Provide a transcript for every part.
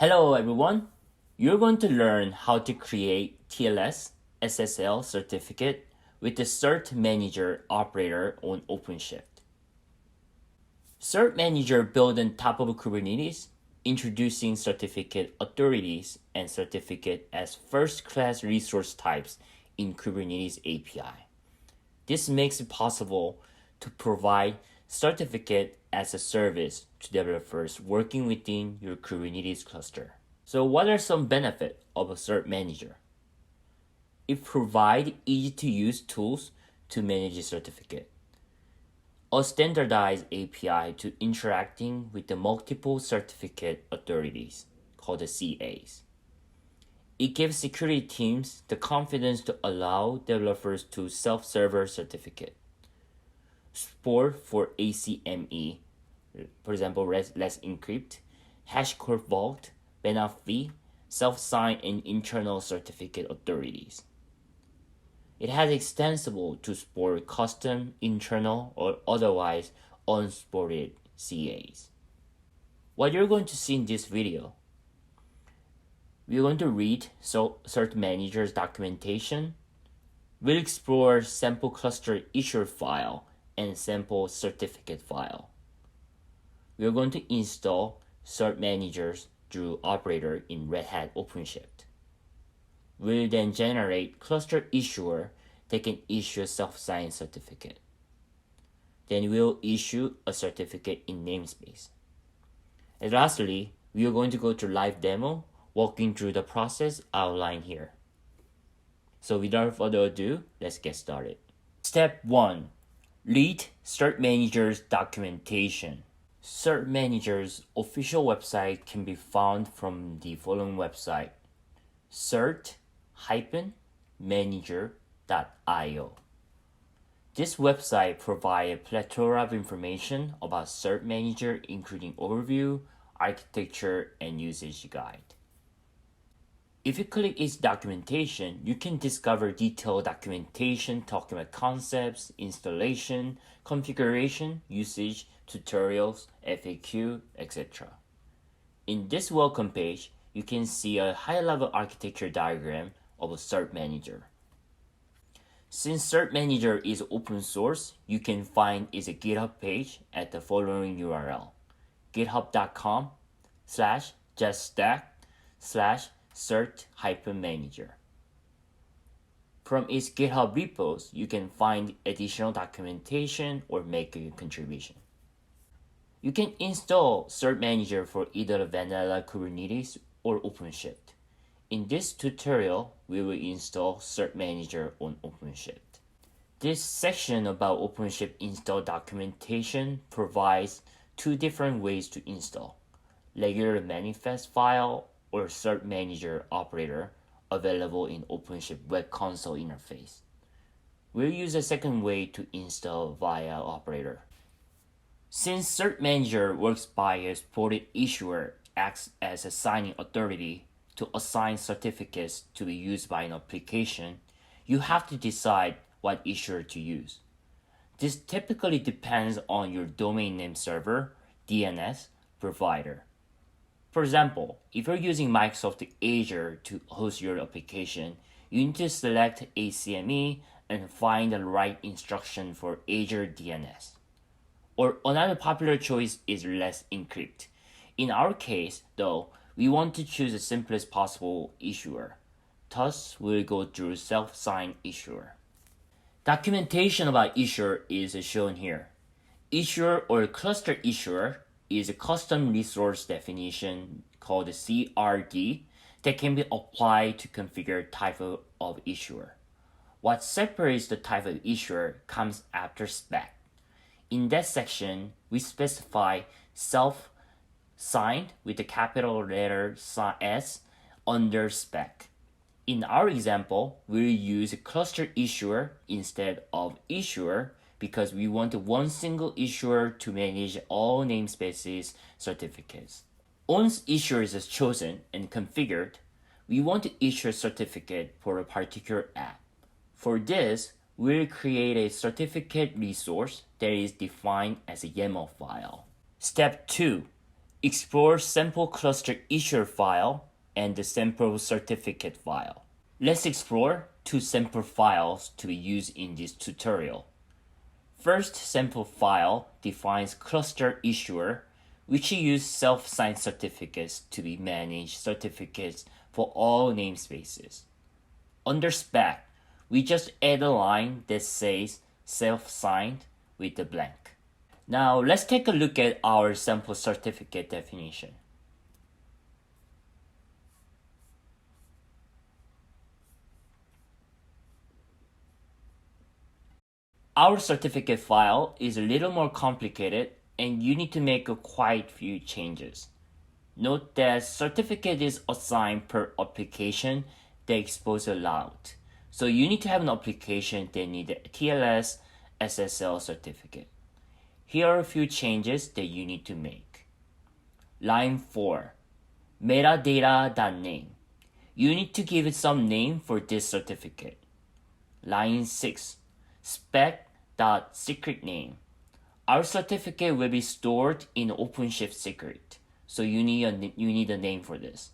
Hello everyone! You're going to learn how to create TLS SSL Certificate with the Cert-Manager Operator on OpenShift. Cert-Manager built on top of Kubernetes, introducing certificate authorities and certificate as first-class resource types in Kubernetes API. This makes it possible to provide certificate as a service to developers working within your Kubernetes cluster. So what are some benefits of a Cert-Manager? It provides easy-to-use tools to manage a certificate, a standardized API to interacting with the multiple certificate authorities, called the CAs. It gives security teams the confidence to allow developers to self-serve certificate, support for ACME, for example, Let's Encrypt, HashiCorp Vault, Benafee, self-signed and internal certificate authorities. It has extensible to support custom, internal, or otherwise unsupported CAs. What you're going to see in this video, we're going to read CertManager's documentation. We'll explore sample ClusterIssuer file and sample certificate file. We are going to install CertManager's operator in Red Hat OpenShift. We'll then generate ClusterIssuer that can issue a SelfSigned Certificate. Then we'll issue a certificate in namespace. And lastly, we are going to go to live demo, walking through the process outlined here. So without further ado, let's get started. Step 1. Read Cert-Manager's documentation. Cert-Manager's official website can be found from the following website: cert-manager.io. This website provides a plethora of information about Cert-Manager, including overview, architecture, and usage guide. If you click its documentation, you can discover detailed documentation talking about concepts, installation, configuration, usage, tutorials, FAQ, etc. In this welcome page, you can see a high-level architecture diagram of a Cert-Manager. Since Cert-Manager is open source, you can find its GitHub page at the following URL: github.com/jetstack/cert-manager. From its GitHub repos, you can find additional documentation or make a contribution. You can install Cert-Manager for either vanilla Kubernetes or OpenShift. In this tutorial, we will install Cert-Manager on OpenShift. This section about OpenShift install documentation provides two different ways to install: regular manifest file or Cert-Manager Operator, available in OpenShift web console interface. We'll use the second way to install via Operator. Since Cert-Manager works by a supported issuer acts as a signing authority to assign certificates to be used by an application, you have to decide what issuer to use. This typically depends on your domain name server, DNS, provider. For example, if you're using Microsoft Azure to host your application, you need to select ACME and find the right instruction for Azure DNS. Or another popular choice is Let's Encrypt. In our case, though, we want to choose the simplest possible issuer. Thus, we'll go through SelfSigned Issuer. Documentation about issuer is shown here. Issuer or ClusterIssuer is a custom resource definition called CRD that can be applied to configure type of issuer. What separates the type of issuer comes after spec. In that section, we specify self-signed with the capital letter S under spec. In our example, we'll use ClusterIssuer instead of issuer because we want one single issuer to manage all namespaces certificates. Once issuer is chosen and configured, we want to issue a certificate for a particular app. For this, we'll create a certificate resource that is defined as a YAML file. Step 2. explore sample cluster issuer file and the sample certificate file. Let's explore two sample files to be used in this tutorial. First sample file defines ClusterIssuer, which use self-signed certificates to be managed certificates for all namespaces. Under spec, we just add a line that says self-signed with the blank. Now let's take a look at our sample certificate definition. Our certificate file is a little more complicated and you need to make quite few changes. Note that certificate is assigned per application that exposes allowed. So you need to have an application that needs a TLS SSL certificate. Here are a few changes that you need to make. Line 4, metadata.name. You need to give it some name for this certificate. Line 6, spec.secretName. Our certificate will be stored in OpenShift secret, so you need a name for this.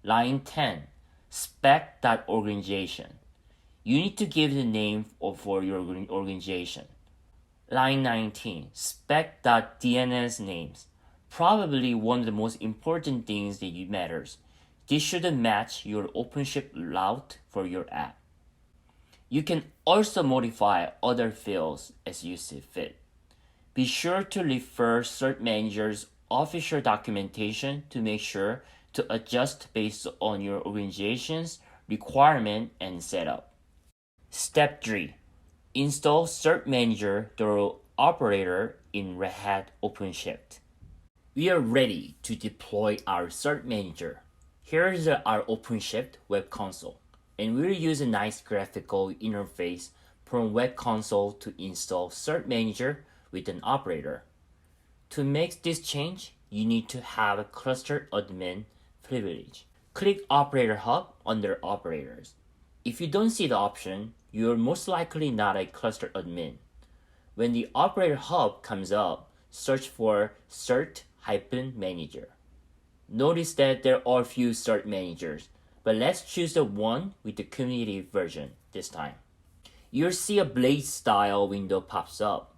Line 10, spec.organization. You need to give the name for your organization. Line 19, spec.DNS names. Probably one of the most important things that matters. This should match your OpenShift route for your app. You can also modify other fields as you see fit. Be sure to refer CertManager's official documentation to make sure to adjust based on your organization's requirement and setup. Step 3. Install CertManager Operator in Red Hat OpenShift. We are ready to deploy our CertManager. Here is our OpenShift web console, and we'll use a nice graphical interface from web console to install CertManager with an operator. To make this change, you need to have a cluster admin privilege. Click Operator Hub under Operators. If you don't see the option, you're most likely not a cluster admin. When the Operator Hub comes up, search for Cert-Manager. Notice that there are a few Cert managers, but let's choose the one with the community version this time. You'll see a blade style window pops up.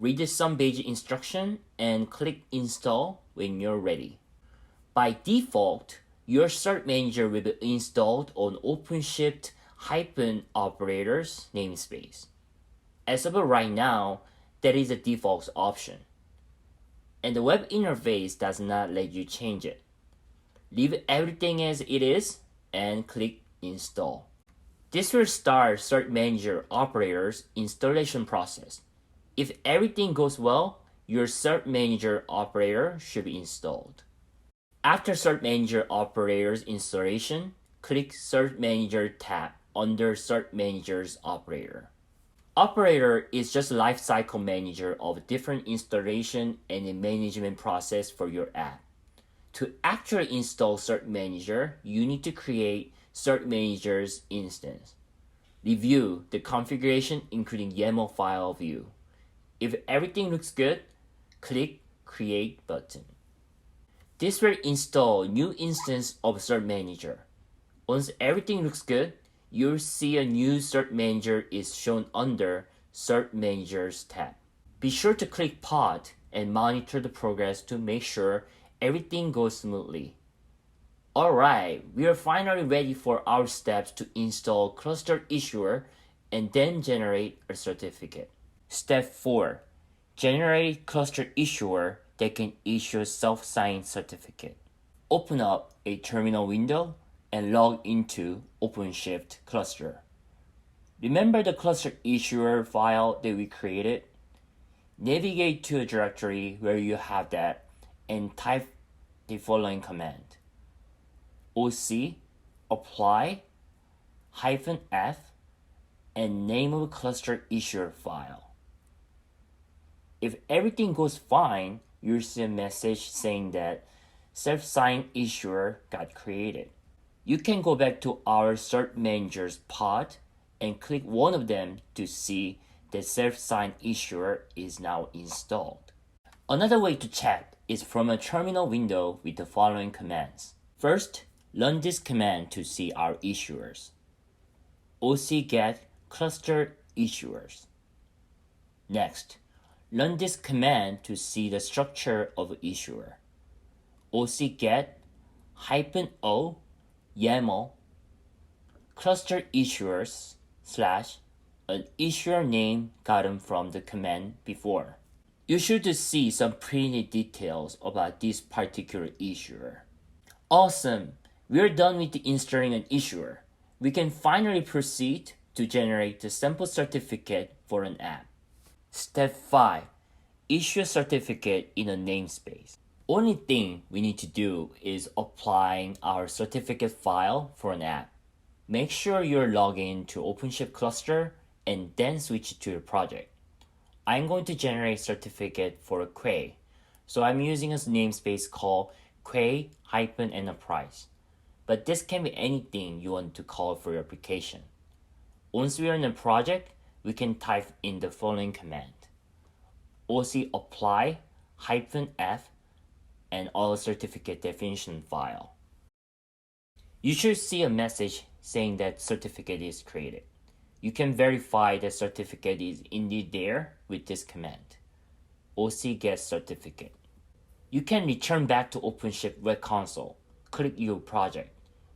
Read some basic instruction and click Install when you're ready. By default, your CertManager will be installed on OpenShift-operators namespace. As of right now, that is the default option. And the web interface does not let you change it. Leave everything as it is and click Install. This will start CertManager Operator's installation process. If everything goes well, your CertManager Operator should be installed. After CertManager Operator's installation, click CertManager tab under CertManager's Operator. Operator is just a lifecycle manager of different installation and a management process for your app. To actually install CertManager, you need to create CertManager's instance. Review the configuration including YAML file view. If everything looks good, click Create button. This will install new instance of CertManager. Once everything looks good, you'll see a new CertManager is shown under CertManager's tab. Be sure to click Pod and monitor the progress to make sure everything goes smoothly. Alright, we are finally ready for our steps to install ClusterIssuer and then generate a certificate. Step 4. Generate ClusterIssuer that can issue self-signed certificate. Open up a terminal window and log into OpenShift cluster. Remember the ClusterIssuer file that we created? Navigate to a directory where you have that and type the following command. OC apply -f and name of ClusterIssuer file. If everything goes fine, you'll see a message saying that SelfSigned Issuer got created. You can go back to our CertManager's pod and click one of them to see that SelfSigned Issuer is now installed. Another way to check is from a terminal window with the following commands. First, run this command to see our issuers. OC-get ClusterIssuers. Next, run this command to see the structure of issuer. OC-get -o YAML ClusterIssuers / an issuer name gotten from the command before. You should see some pretty details about this particular issuer. Awesome! We're done with installing an issuer. We can finally proceed to generate the sample certificate for an app. Step 5. Issue a certificate in a namespace. Only thing we need to do is applying our certificate file for an app. Make sure you're logged in to OpenShift cluster and then switch to your project. I'm going to generate certificate for a query, so I'm using a namespace called query-enterprise. But this can be anything you want to call for your application. Once we are in a project, we can type in the following command: OC apply -f and all certificate definition file. You should see a message saying that certificate is created. You can verify that certificate is indeed there with this command: OC-get certificate. You can return back to OpenShift web console, click your project,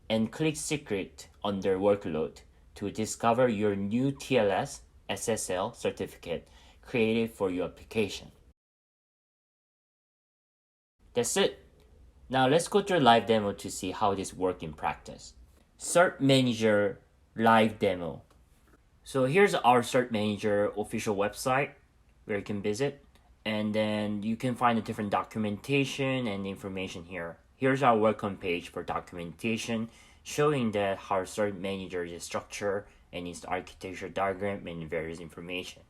and click secret under workload to discover your new TLS SSL certificate created for your application. That's it. Now let's go to a live demo to see how this works in practice. CertManager live demo. So here's our CertManager official website where you can visit, and then you can find the different documentation and information here. Here's our welcome page for documentation showing that how CertManager is structured and its architecture diagram and various information.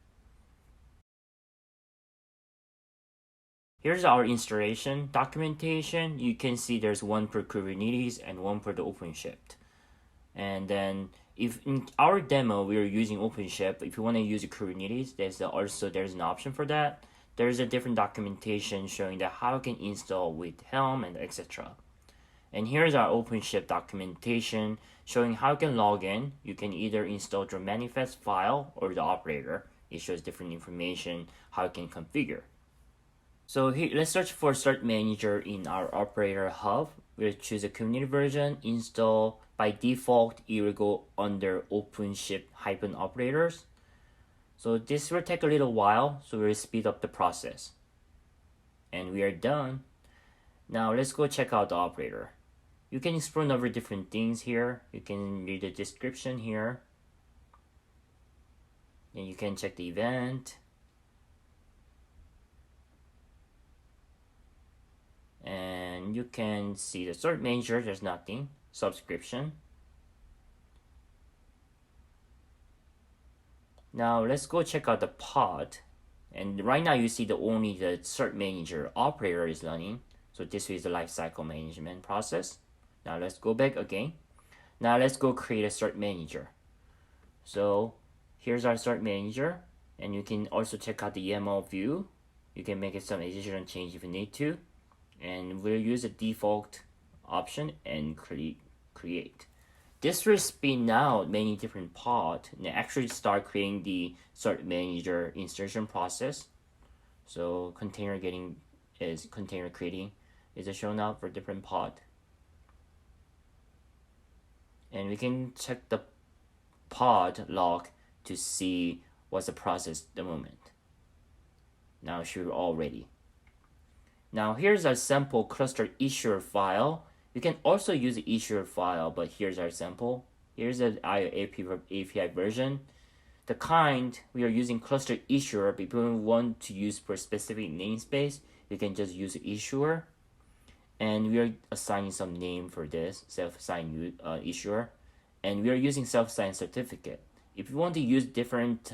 Here's our installation documentation. You can see there's one for Kubernetes and one for the OpenShift. And then if in our demo we are using OpenShift, if you want to use Kubernetes, there's an option for that. There's a different documentation showing that how you can install with Helm and etc. And here's our OpenShift documentation showing how you can log in. You can either install the manifest file or the operator. It shows different information how you can configure. So here, let's search for CertManager in our operator hub. We'll choose a community version, install. By default, it will go under OpenShift -operators. So this will take a little while, so we'll speed up the process. And we are done. Now let's go check out the operator. You can explore over different things here. You can read the description here. And you can check the event. And you can see the CertManager, there's nothing. Subscription. Now let's go check out the pod. And right now you see only the CertManager operator is running. So this is the lifecycle management process. Now let's go back again. Now let's go create a CertManager. So here's our CertManager, and you can also check out the YAML view. You can make some additional change if you need to. And we'll use the default option and click create. This will spin out many different pods and actually start creating the CertManager installation process. So container creating is shown up for different pod. And we can check the pod log to see what's the process at the moment. Now we're all ready. Now here's our sample ClusterIssuer file. You can also use the issuer file, but here's our sample. Here's the API version. The kind we are using ClusterIssuer, but if you want to use for a specific namespace, you can just use issuer. And we are assigning some name for this, SelfSigned Issuer. And we are using SelfSigned Certificate. If you want to use different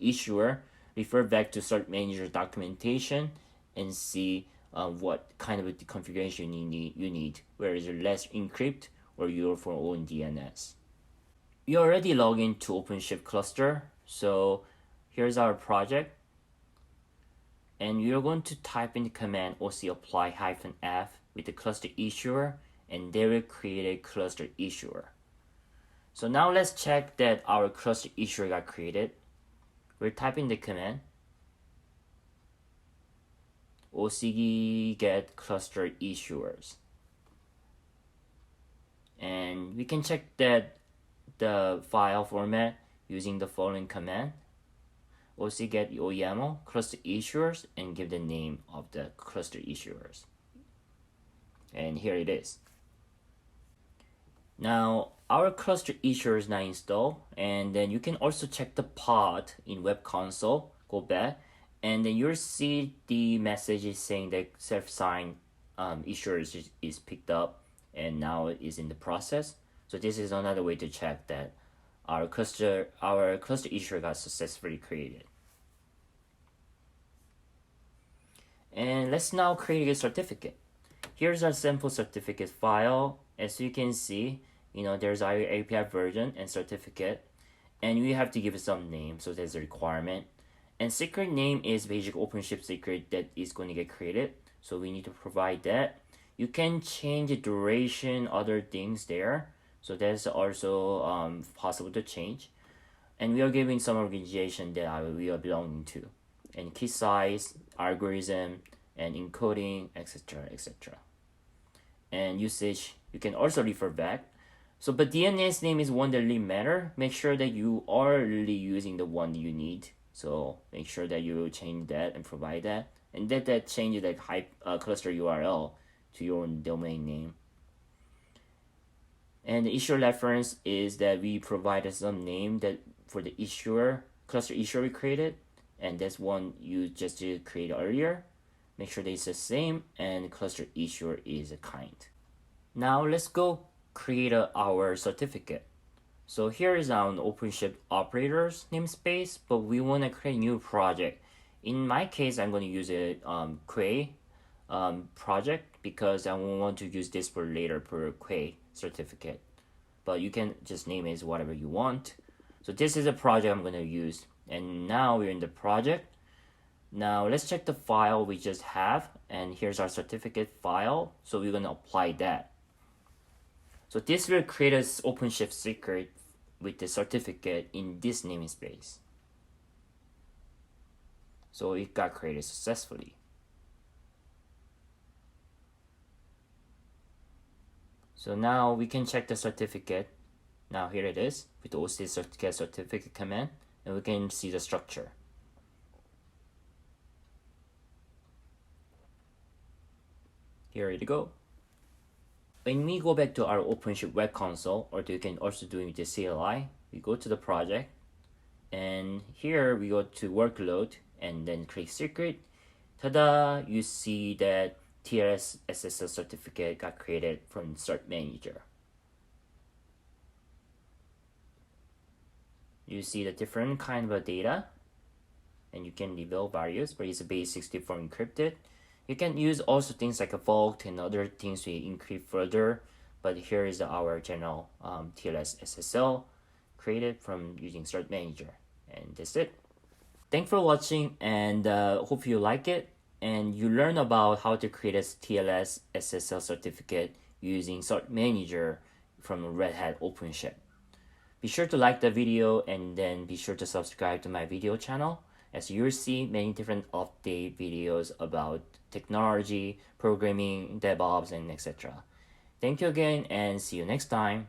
issuer, refer back to CertManager documentation and see what kind of configuration you need, where is it less encrypt or your for own DNS. We already logged into OpenShift cluster, so here's our project. and you're going to type in the command oc apply -f with the ClusterIssuer, and they will create a ClusterIssuer. So now let's check that our ClusterIssuer got created. We're typing the command oc get ClusterIssuers, and we can check that the file format using the following command oc get OYAML ClusterIssuers and give the name of the ClusterIssuers, and here it is. Now our ClusterIssuer is now installed, and then you can also check the pod in web console, go back, and then you'll see the message saying that SelfSigned Issuer is picked up and now it is in the process. So this is another way to check that our ClusterIssuer got successfully created. And let's now create a certificate. Here's our sample certificate file. As you can see, there's our API version and certificate, and we have to give it some name, so there's a requirement. And secret name is basic OpenShift secret that is going to get created, so we need to provide that. You can change the duration, other things there, so that's also possible to change. And we are giving some organization that we are belonging to, and key size, algorithm, and encoding, etc., etc. And usage, you can also refer back. So, but DNS name is one that really matter. Make sure that you are really using the one you need. So make sure that you change that and provide that, and that changes the cluster URL to your own domain name. And the issuer reference is that we provided some name that for the issuer, ClusterIssuer we created, and that's one you just created earlier. Make sure that it's the same, and ClusterIssuer is a kind. Now let's go create our certificate. So here is our OpenShift operators namespace, but we want to create a new project. In my case, I'm going to use a Quay project because I want to use this for later per Quay certificate. But you can just name it as whatever you want. So this is a project I'm going to use. And now we're in the project. Now let's check the file we just have. And here's our certificate file. So we're going to apply that. So this will create an OpenShift secret with the certificate in this namespace. So it got created successfully. So now we can check the certificate. Now here it is with the OC get certificate command, and we can see the structure. Here you go. When we go back to our OpenShift web console, or you can also do it with the CLI, we go to the project, and here we go to workload, and then click secret. Ta-da! You see that TLS SSL certificate got created from CertManager. You see the different kind of data, and you can develop various, but it's a base64 encrypted. You can use also things like a vault and other things to encrypt further, but here is our general TLS SSL created from using CertManager, and that's it. Thanks for watching, and hope you like it and you learn about how to create a TLS SSL certificate using CertManager from Red Hat OpenShift. Be sure to like the video and then be sure to subscribe to my video channel, as you'll see many different update videos about technology, programming, DevOps, and etc. Thank you again and see you next time.